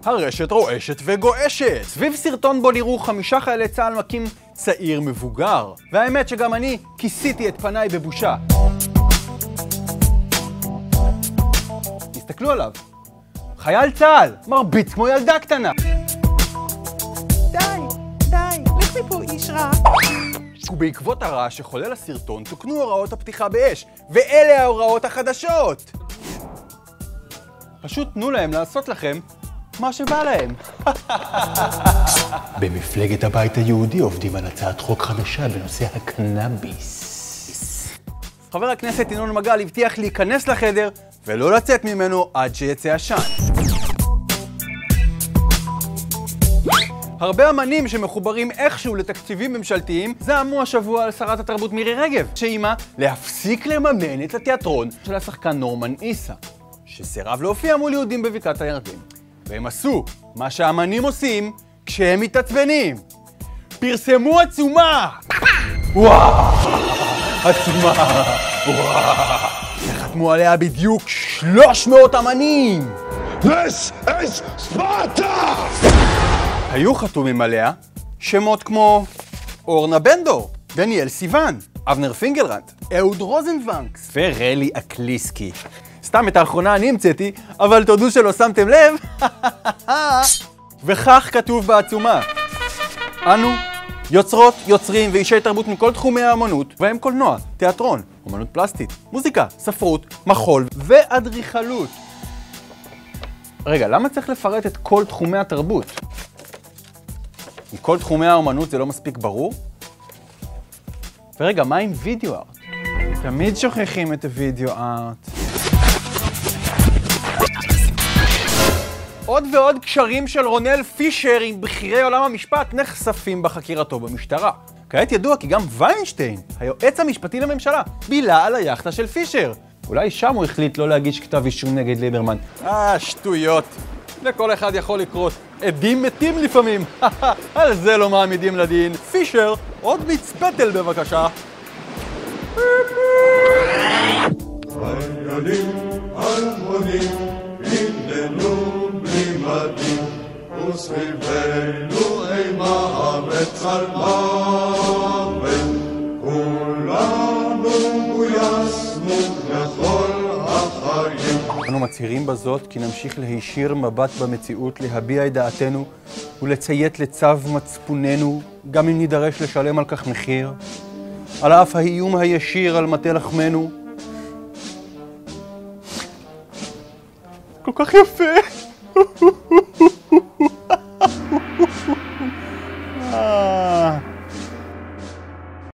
הרשת רועשת וגועשת. סביב סרטון בו נראו 5 חיילי צה"ל מכים צעיר מבוגר. והאמת שגם אני כיסיתי את פניי בבושה. תסתכלו עליו. חייל צה"ל, מרביץ כמו ילדה קטנה. די, לך מפה איש רע. ובעקבות הרעש שחולל הסרטון תוקנו הוראות הפתיחה באש, ואלה ההוראות החדשות. פשוט תנו להם לעשות לכם מה שבא להם. במפלגת הבית היהודי עובדים על הצעת חוק חדשה בנושא הקנאביס. חבר הכנסת ינון מגל הבטיח להיכנס לחדר ולא לצאת ממנו עד שיצא עשן. הרבה אמנים שמחוברים איכשהו לתקציבים ממשלתיים זעמו השבוע על שרת התרבות מירי רגב, שאימה להפסיק לממן את התיאטרון של השחקן נורמן איסה, שסירב להופיע מול יהודים בבקעת הירדן. והם עשו מה שהאמנים עושים כשהם מתעצבנים. פרסמו עצומה! וואו! עצומה! וואו! וחתמו עליה בדיוק 300 אמנים! This is Sparta! היו חתומים עליה שמות כמו אורנה בנדור, דניאל סיוון, אבנר פינגלרנט, אהוד רוזנוונקס ורלי אקליסקי. סתם את האחרונה אני המצאתי, אבל תודו שלא שמתם לב. וכך כתוב בעצומה: אנו, יוצרות, יוצרים ואישי תרבות מכל תחומי האמנות, בהם קולנוע, תיאטרון, אמנות פלסטית, מוזיקה, ספרות, מחול ואדריכלות. רגע, למה צריך לפרט את כל תחומי התרבות? מכל תחומי האמנות זה לא מספיק ברור? ורגע, מה עם וידאו ארט? תמיד שוכחים את הוידאו ארט. עוד ועוד קשרים של רונל פישר עם בכירי עולם המשפט נחשפים בחקירתו במשטרה. כעת ידוע כי גם ויינשטיין, היועץ המשפטי לממשלה, בילה על היאכטה של פישר. אולי שם הוא החליט לא להגיש כתב אישום נגד ליברמן. שטויות. לכל אחד יכול לקרות. עדים מתים לפעמים. על זה לא מעמידים לדין. פישר, עוד מצפתל בבקשה. חיילים אלמונים יגדלו בלי מדים וסביבנו אימה וצלמוות כולנו גויסנו לכל החיים. אנו מצהירים בזאת כי נמשיך להישיר מבט במציאות, להביע את דעתנו ולציית לצו מצפוננו, גם אם נידרש לשלם על כך מחיר. על אף האיום הישיר על מטה לחמנו. כל כך יפה.